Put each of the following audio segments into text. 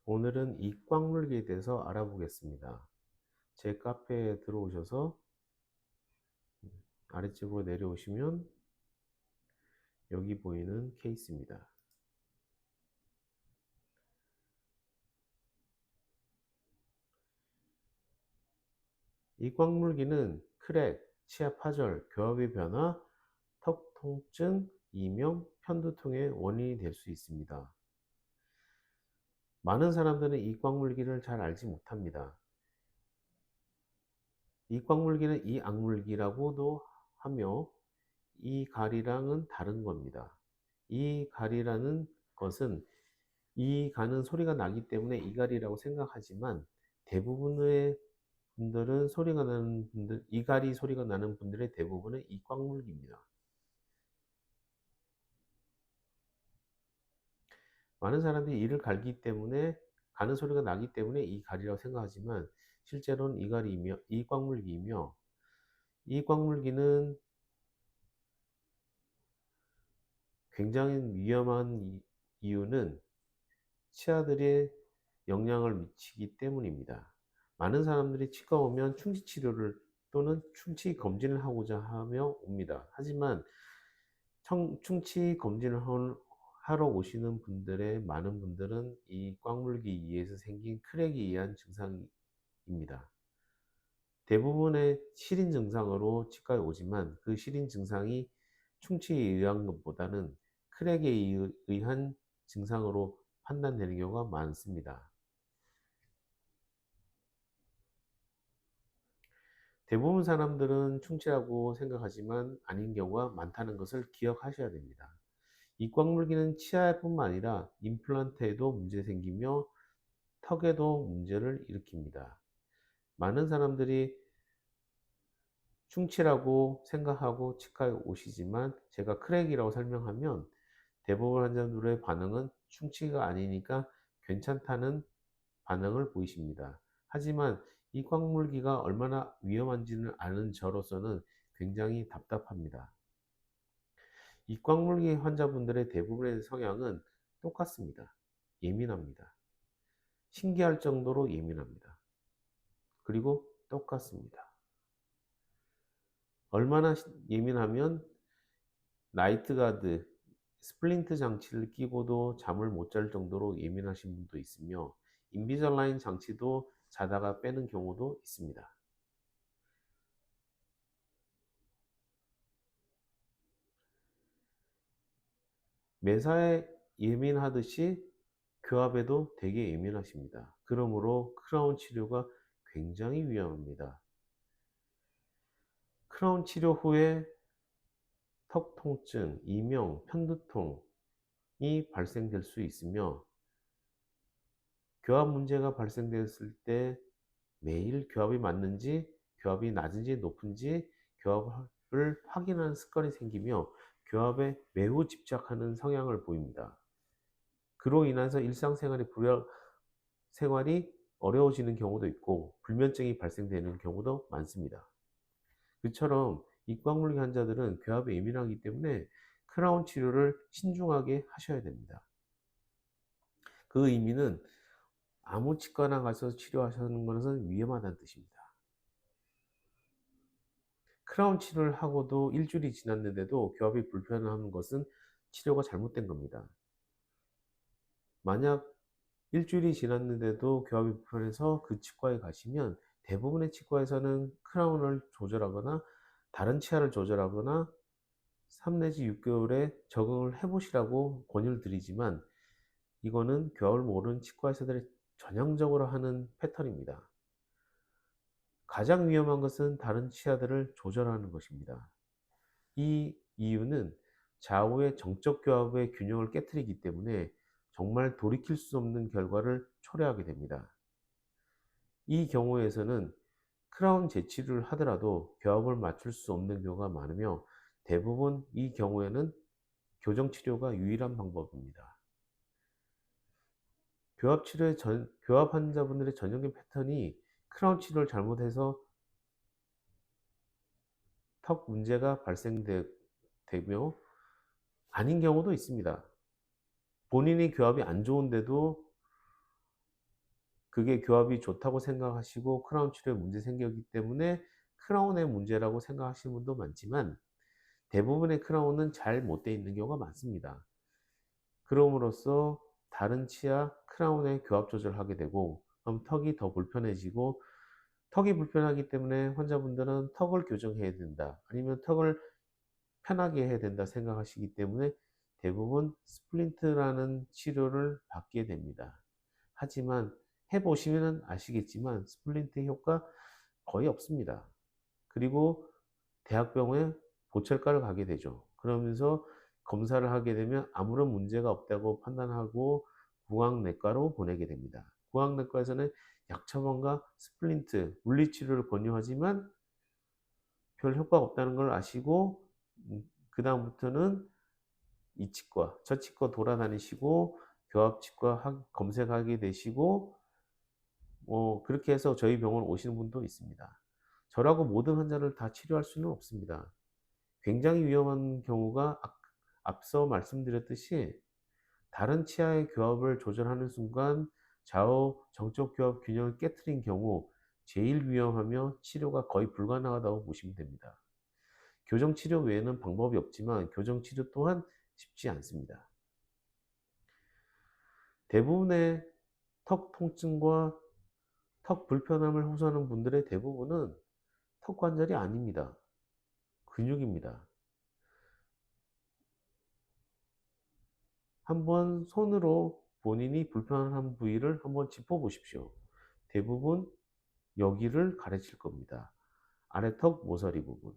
오늘은 이꽉물기에 대해서 알아보겠습니다. 제 카페에 들어오셔서 아래쪽으로 내려오시면 여기 보이는 케이스입니다. 이꽉물기는 크랙, 치아 파절, 교합의 변화, 턱 통증, 이명, 편두통의 원인이 될 수 있습니다. 많은 사람들은 이꽉물기를 잘 알지 못합니다. 이꽉물기는 이악물기라고도 하며 이 가리랑은 다른 겁니다. 이 가리라는 것은 이 가는 소리가 나기 때문에 이갈이라고 생각하지만 대부분의 분들은 소리가 나는 분들, 이갈이 소리가 나는 분들의 대부분은 이꽉물기입니다. 많은 사람들이 이를 갈기 때문에 가는 소리가 나기 때문에 이갈이라고 생각하지만 실제로는 이갈이며 이꽉물기이며 이꽉물기는 굉장히 위험한 이유는 치아들의 영향을 미치기 때문입니다. 많은 사람들이 치과 오면 충치 치료를 또는 충치 검진을 하고자 하며 옵니다. 하지만 충치 검진을 하러 오시는 분들의 많은 분들은 이 꽉물기 이에서 생긴 크랙에 의한 증상입니다. 대부분의 시린 증상으로 치과에 오지만 그 시린 증상이 충치에 의한 것보다는 크랙에 의한 증상으로 판단되는 경우가 많습니다. 대부분 사람들은 충치라고 생각하지만 아닌 경우가 많다는 것을 기억하셔야 됩니다. 이꽉물기는 치아뿐만 아니라 임플란트에도 문제 생기며 턱에도 문제를 일으킵니다. 많은 사람들이 충치라고 생각하고 치과에 오시지만 제가 크랙이라고 설명하면 대부분 환자들의 반응은 충치가 아니니까 괜찮다는 반응을 보이십니다. 하지만 이꽉물기가 얼마나 위험한지는 아는 저로서는 굉장히 답답합니다. 이꽉물기 환자분들의 대부분의 성향은 똑같습니다. 예민합니다. 신기할 정도로 예민합니다. 그리고 똑같습니다. 얼마나 예민하면 나이트가드, 스플린트 장치를 끼고도 잠을 못 잘 정도로 예민하신 분도 있으며 인비절라인 장치도 자다가 빼는 경우도 있습니다. 매사에 예민하듯이 교합에도 되게 예민하십니다. 그러므로 크라운 치료가 굉장히 위험합니다. 크라운 치료 후에 턱 통증, 이명, 편두통이 발생될 수 있으며 교합 문제가 발생됐을 때 매일 교합이 맞는지, 교합이 낮은지 높은지 교합을 확인하는 습관이 생기며 교합에 매우 집착하는 성향을 보입니다. 그로 인해서 생활이 어려워지는 경우도 있고 불면증이 발생되는 경우도 많습니다. 그처럼 이꽉물기 환자들은 교합에 예민하기 때문에 크라운 치료를 신중하게 하셔야 됩니다. 그 의미는 아무 치과나 가서 치료하시는 것은 위험하다는 뜻입니다. 크라운 치료를 하고도 일주일이 지났는데도 교합이 불편한 것은 치료가 잘못된 겁니다. 만약 일주일이 지났는데도 교합이 불편해서 그 치과에 가시면 대부분의 치과에서는 크라운을 조절하거나 다른 치아를 조절하거나 3 내지 6개월에 적응을 해 보시라고 권유를 드리지만 이거는 교합을 모르는 치과의사들이 전형적으로 하는 패턴입니다. 가장 위험한 것은 다른 치아들을 조절하는 것입니다. 이 이유는 좌우의 정적 교합의 균형을 깨뜨리기 때문에 정말 돌이킬 수 없는 결과를 초래하게 됩니다. 이 경우에서는 크라운 재치료를 하더라도 교합을 맞출 수 없는 경우가 많으며 대부분 이 경우에는 교정 치료가 유일한 방법입니다. 교합 환자분들의 전형적인 패턴이 크라운 치료를 잘못해서 턱 문제가 발생되며 아닌 경우도 있습니다. 본인이 교합이 안 좋은데도 그게 교합이 좋다고 생각하시고 크라운 치료에 문제 생겼기 때문에 크라운의 문제라고 생각하시는 분도 많지만 대부분의 크라운은 잘 못 돼 있는 경우가 많습니다. 그럼으로써 다른 치아 크라운의 교합 조절을 하게 되고 그럼 턱이 더 불편해지고 턱이 불편하기 때문에 환자분들은 턱을 교정해야 된다 아니면 턱을 편하게 해야 된다 생각하시기 때문에 대부분 스플린트라는 치료를 받게 됩니다. 하지만 해보시면 아시겠지만 스플린트 효과 거의 없습니다. 그리고 대학병원에 보철과를 가게 되죠. 그러면서 검사를 하게 되면 아무런 문제가 없다고 판단하고 구강내과로 보내게 됩니다. 구강내과에서는 약 처방과 스플린트, 물리치료를 권유하지만 별 효과가 없다는 걸 아시고 그 다음부터는 이 치과, 저 치과 돌아다니시고 교합치과 검색하게 되시고 그렇게 해서 저희 병원 오시는 분도 있습니다. 저라고 모든 환자를 다 치료할 수는 없습니다. 굉장히 위험한 경우가 앞서 말씀드렸듯이 다른 치아의 교합을 조절하는 순간 좌우 정적 교합 균형을 깨트린 경우 제일 위험하며 치료가 거의 불가능하다고 보시면 됩니다. 교정 치료 외에는 방법이 없지만 교정 치료 또한 쉽지 않습니다. 대부분의 턱 통증과 턱 불편함을 호소하는 분들의 대부분은 턱 관절이 아닙니다. 근육입니다. 한번 손으로 본인이 불편한 부위를 한번 짚어 보십시오. 대부분 여기를 가르칠 겁니다. 아래턱 모서리 부분.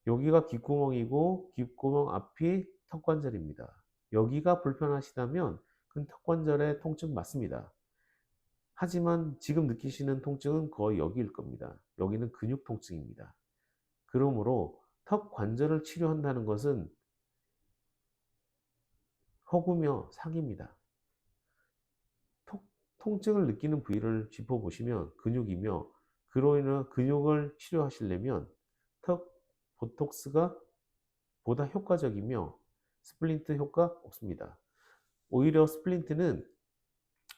여기가 귓구멍이고 귓구멍 앞이 턱관절입니다. 여기가 불편하시다면 그건 턱관절의 통증 맞습니다. 하지만 지금 느끼시는 통증은 거의 여기일 겁니다. 여기는 근육 통증입니다. 그러므로 턱 관절을 치료한다는 것은 허구며 사기입니다. 통증을 느끼는 부위를 짚어보시면 근육이며 그로 인한 근육을 치료하시려면 턱 보톡스가 보다 효과적이며 스플린트 효과 없습니다. 오히려 스플린트는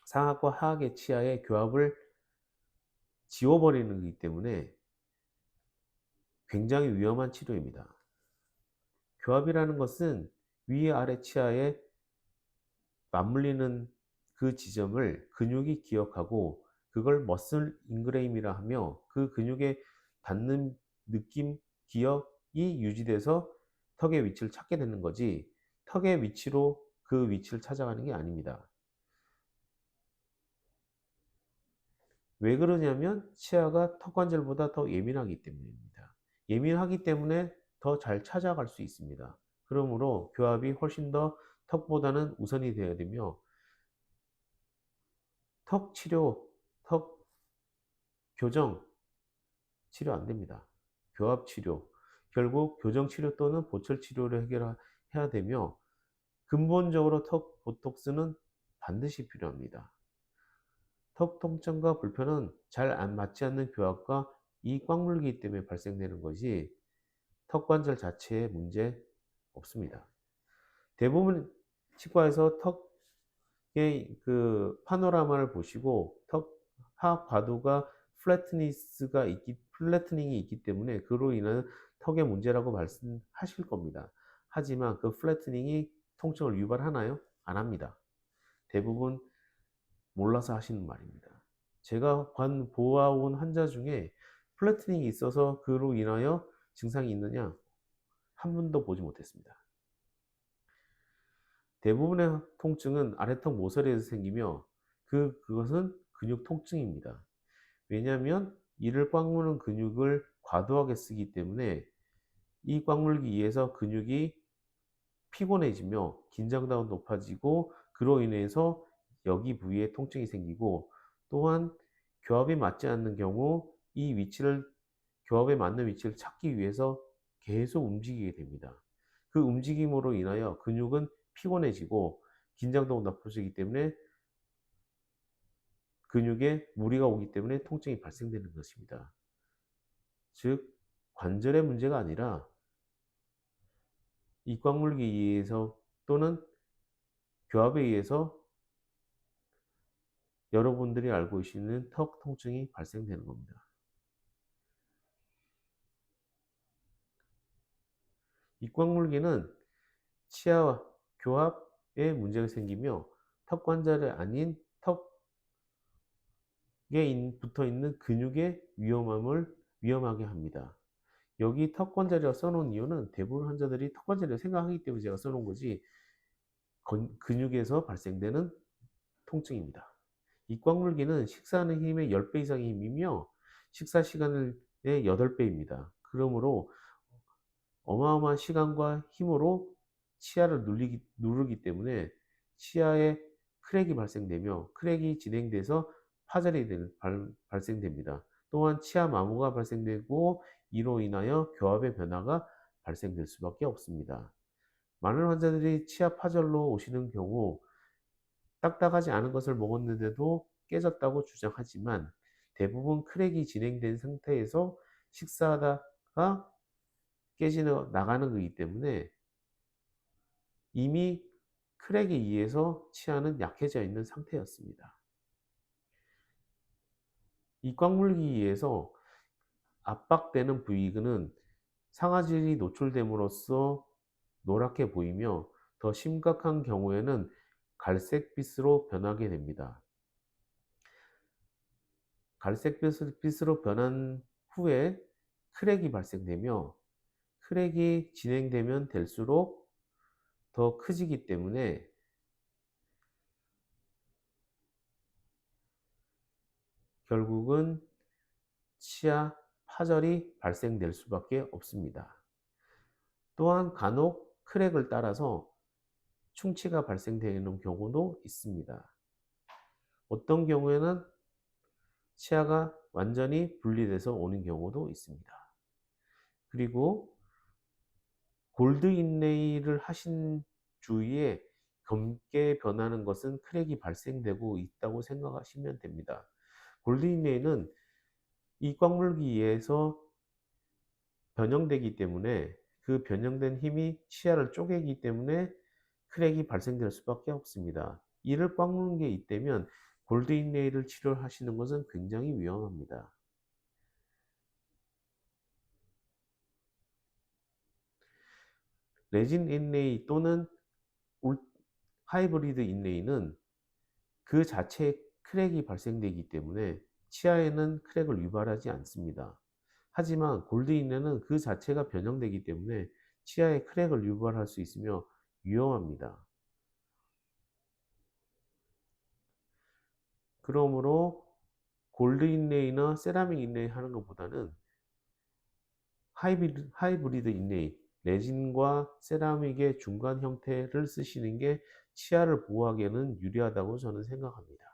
상악과 하악의 치아의 교합을 지워버리는 것이기 때문에 굉장히 위험한 치료입니다. 교합이라는 것은 위 아래 치아에 맞물리는 그 지점을 근육이 기억하고 그걸 머슬 인그레임이라 하며 그 근육에 닿는 느낌, 기억이 유지돼서 턱의 위치를 찾게 되는 거지 턱의 위치로 그 위치를 찾아가는 게 아닙니다. 왜 그러냐면 치아가 턱관절보다 더 예민하기 때문입니다. 예민하기 때문에 더 잘 찾아갈 수 있습니다. 그러므로 교합이 훨씬 더 턱보다는 우선이 되어야 되며 턱 치료, 턱 교정 치료 안 됩니다. 교합 치료, 결국 교정 치료 또는 보철 치료를 해결해야 되며 근본적으로 턱 보톡스는 반드시 필요합니다. 턱 통증과 불편은 잘 안 맞지 않는 교합과 이 꽉물기 때문에 발생되는 것이 턱 관절 자체에 문제 없습니다. 대부분 치과에서 턱의 그 파노라마를 보시고 턱 하악 과도가 플래트닝이 있기 때문에 그로 인한 턱의 문제라고 말씀하실 겁니다. 하지만 그 플래트닝이 통증을 유발하나요? 안 합니다. 대부분 몰라서 하시는 말입니다. 제가 보아온 환자 중에 플래트닝이 있어서 그로 인하여 증상이 있느냐? 한 번도 보지 못했습니다. 대부분의 통증은 아래턱 모서리에서 생기며 그것은 근육 통증입니다. 왜냐하면 이를 꽉 무는 근육을 과도하게 쓰기 때문에 이 꽉 물기 위해서 근육이 피곤해지며 긴장도가 높아지고 그로 인해서 여기 부위에 통증이 생기고 또한 교합이 맞지 않는 경우 이 위치를 교합에 맞는 위치를 찾기 위해서 계속 움직이게 됩니다. 그 움직임으로 인하여 근육은 피곤해지고 긴장도가 높아지기 때문에 근육에 무리가 오기 때문에 통증이 발생되는 것입니다. 즉 관절의 문제가 아니라 이 꽉물기에 의해서 또는 교합에 의해서 여러분들이 알고 계시는 턱 통증이 발생되는 겁니다. 입광물기는 치아 교합에 문제가 생기며 턱 관절이 아닌 턱에 붙어 있는 근육의 위험하게 합니다. 여기 턱 관절이라고 써놓은 이유는 대부분 환자들이 턱 관절이라고 생각하기 때문에 제가 써놓은 거지, 근육에서 발생되는 통증입니다. 입광물기는 식사하는 힘의 10배 이상의 힘이며 식사 시간의 8배입니다. 그러므로 어마어마한 시간과 힘으로 치아를 누르기 때문에 치아에 크랙이 발생되며 크랙이 진행돼서 파절이 발생됩니다. 또한 치아 마모가 발생되고 이로 인하여 교합의 변화가 발생될 수밖에 없습니다. 많은 환자들이 치아 파절로 오시는 경우 딱딱하지 않은 것을 먹었는데도 깨졌다고 주장하지만 대부분 크랙이 진행된 상태에서 식사하다가 깨지는 나가는 거기 때문에 이미 크랙에 의해서 치아는 약해져 있는 상태였습니다. 입광물기에 의해서 압박되는 부위는 상아질이 노출됨으로써 노랗게 보이며 더 심각한 경우에는 갈색빛으로 변하게 됩니다. 갈색빛으로 변한 후에 크랙이 발생되며 크랙이 진행되면 될수록 더 커지기 때문에 결국은 치아 파절이 발생될 수밖에 없습니다. 또한 간혹 크랙을 따라서 충치가 발생되는 경우도 있습니다. 어떤 경우에는 치아가 완전히 분리돼서 오는 경우도 있습니다. 그리고 골드 인레이를 하신 주위에 검게 변하는 것은 크랙이 발생되고 있다고 생각하시면 됩니다. 골드 인레이는 입광물기에서 변형되기 때문에 그 변형된 힘이 치아를 쪼개기 때문에 크랙이 발생될 수밖에 없습니다. 이를 꽉 누른 게 있다면 골드 인레이를 치료하시는 것은 굉장히 위험합니다. 레진 인레이 또는 하이브리드 인레이는 그 자체에 크랙이 발생되기 때문에 치아에는 크랙을 유발하지 않습니다. 하지만 골드 인레이는 그 자체가 변형되기 때문에 치아에 크랙을 유발할 수 있으며 위험합니다. 그러므로 골드 인레이나 세라믹 인레이 하는 것보다는 하이브리드 인레이, 레진과 세라믹의 중간 형태를 쓰시는 게 치아를 보호하기에는 유리하다고 저는 생각합니다.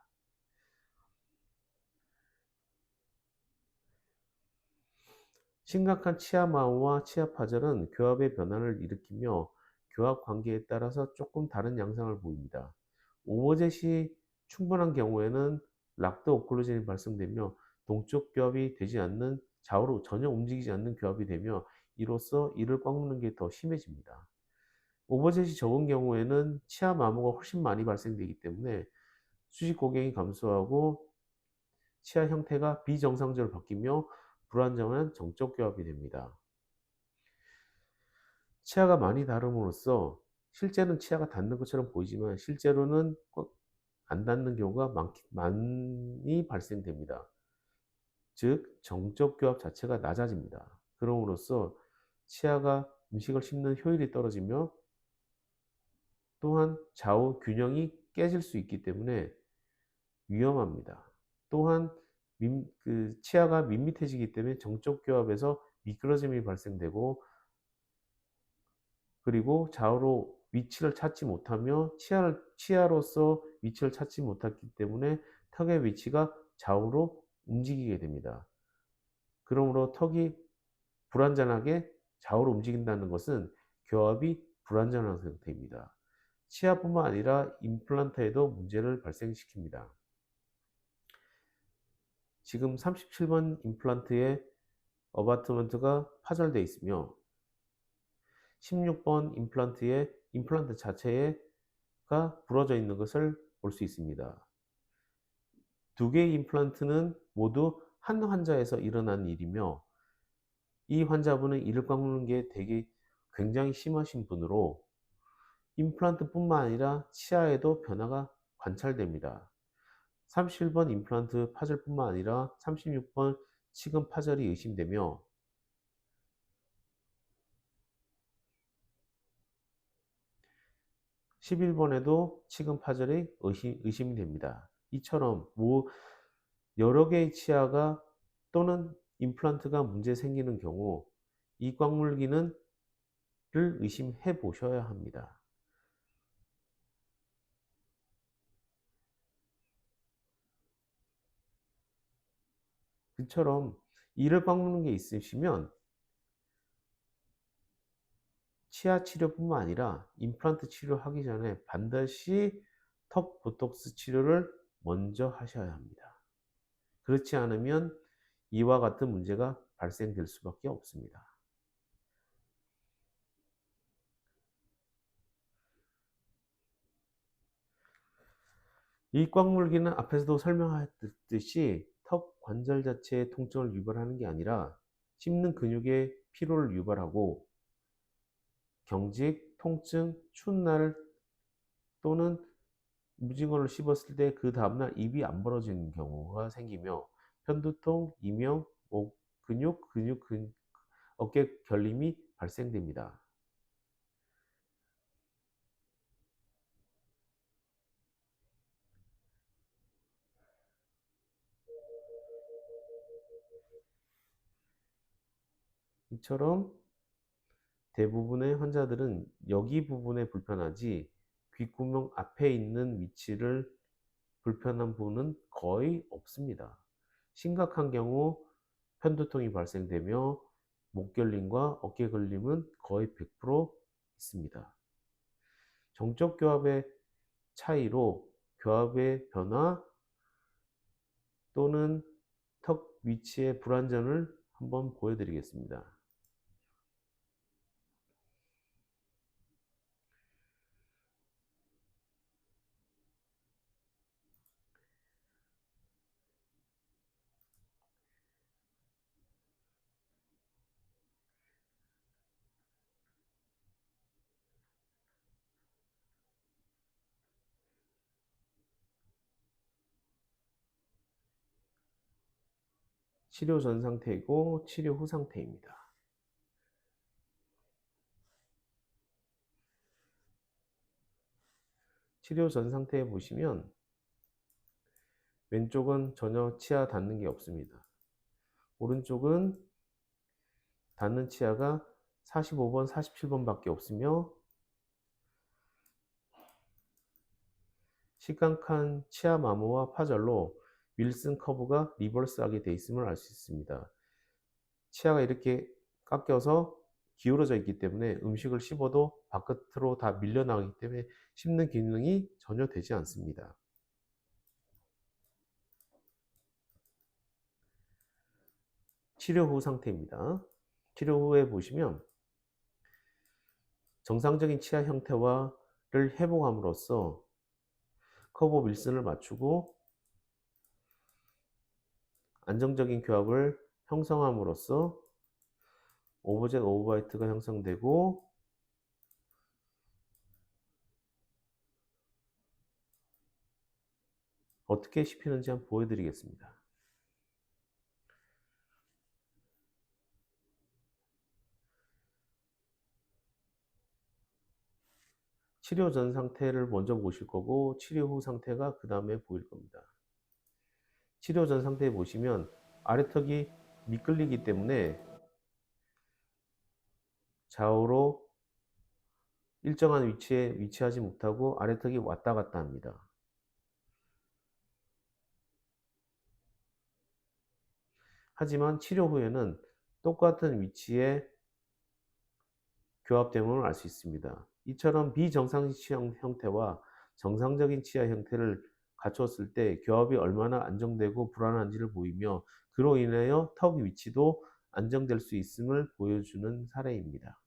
심각한 치아 마모와 치아 파절은 교합의 변화를 일으키며 교합 관계에 따라서 조금 다른 양상을 보입니다. 오버젯이 충분한 경우에는 락트 오클루전이 발생되며 동쪽 교합이 되지 않는, 좌우로 전혀 움직이지 않는 교합이 되며 이로써 이를 꽉 누는 게 더 심해집니다. 오버젯이 적은 경우에는 치아 마모가 훨씬 많이 발생되기 때문에 수직 고갱이 감소하고 치아 형태가 비정상적으로 바뀌며 불안정한 정적 교합이 됩니다. 치아가 많이 다름으로써 실제는 치아가 닿는 것처럼 보이지만 실제로는 안 닿는 경우가 많이 발생됩니다. 즉 정적 교합 자체가 낮아집니다. 그럼으로써 치아가 음식을 씹는 효율이 떨어지며 또한 좌우 균형이 깨질 수 있기 때문에 위험합니다. 또한 치아가 밋밋해지기 때문에 정적 교합에서 미끄러짐이 발생되고 그리고 좌우로 위치를 찾지 못하며 치아로서 위치를 찾지 못했기 때문에 턱의 위치가 좌우로 움직이게 됩니다. 그러므로 턱이 불완전하게 좌우로 움직인다는 것은 교합이 불완전한 상태입니다. 치아뿐만 아니라 임플란트에도 문제를 발생시킵니다. 지금 37번 임플란트에 어바트먼트가 파절되어 있으며 16번 임플란트에 임플란트 자체가 부러져 있는 것을 볼 수 있습니다. 두 개의 임플란트는 모두 한 환자에서 일어난 일이며 이 환자분은 이를 꽉 누는 게 되게 굉장히 심하신 분으로 임플란트뿐만 아니라 치아에도 변화가 관찰됩니다. 37번 임플란트 파절뿐만 아니라 36번 치근 파절이 의심되며 11번에도 치근 파절이 의심이 됩니다. 이처럼 여러 개의 치아가 또는 임플란트가 문제 생기는 경우 이 꽉물기는 를 의심해 보셔야 합니다. 그처럼 이를 꽉 누는 게 있으시면 치아 치료뿐만 아니라 임플란트 치료하기 전에 반드시 턱 보톡스 치료를 먼저 하셔야 합니다. 그렇지 않으면 이와 같은 문제가 발생될 수밖에 없습니다. 이 꽉물기는 앞에서도 설명했듯이 턱 관절 자체의 통증을 유발하는 게 아니라 씹는 근육의 피로를 유발하고 경직, 통증, 추운 날 또는 무징어를 씹었을 때 그 다음날 입이 안 벌어지는 경우가 생기며 편두통, 이명, 목 근육, 어깨 결림이 발생됩니다. 이처럼 대부분의 환자들은 여기 부분에 불편하지 귓구멍 앞에 있는 위치를 불편한 부분은 거의 없습니다. 심각한 경우 편두통이 발생되며 목결림과 어깨 걸림은 거의 100% 있습니다. 정적 교합의 차이로 교합의 변화 또는 턱 위치의 불안전을 한번 보여드리겠습니다. 치료 전 상태이고 치료 후 상태입니다. 치료 전 상태에 보시면 왼쪽은 전혀 치아 닿는 게 없습니다. 오른쪽은 닿는 치아가 45번, 47번 밖에 없으며 시간칸 치아 마모와 파절로 윌슨 커브가 리버스하게 되어 있음을 알 수 있습니다. 치아가 이렇게 깎여서 기울어져 있기 때문에 음식을 씹어도 바깥으로 다 밀려나가기 때문에 씹는 기능이 전혀 되지 않습니다. 치료 후 상태입니다. 치료 후에 보시면 정상적인 치아 형태를 회복함으로써 커브 윌슨을 맞추고 안정적인 교합을 형성함으로써 오브젝 오버바이트가 형성되고 어떻게 씹히는지 한번 보여드리겠습니다. 치료 전 상태를 먼저 보실 거고 치료 후 상태가 그 다음에 보일 겁니다. 치료 전 상태에 보시면 아래턱이 미끌리기 때문에 좌우로 일정한 위치에 위치하지 못하고 아래턱이 왔다 갔다 합니다. 하지만 치료 후에는 똑같은 위치에 교합됨을 알 수 있습니다. 이처럼 비정상적 치아 형태와 정상적인 치아 형태를 갖췄을 때 교합이 얼마나 안정되고 불안한지를 보이며 그로 인하여 턱 위치도 안정될 수 있음을 보여주는 사례입니다.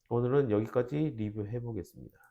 오늘은 여기까지 리뷰해 보겠습니다.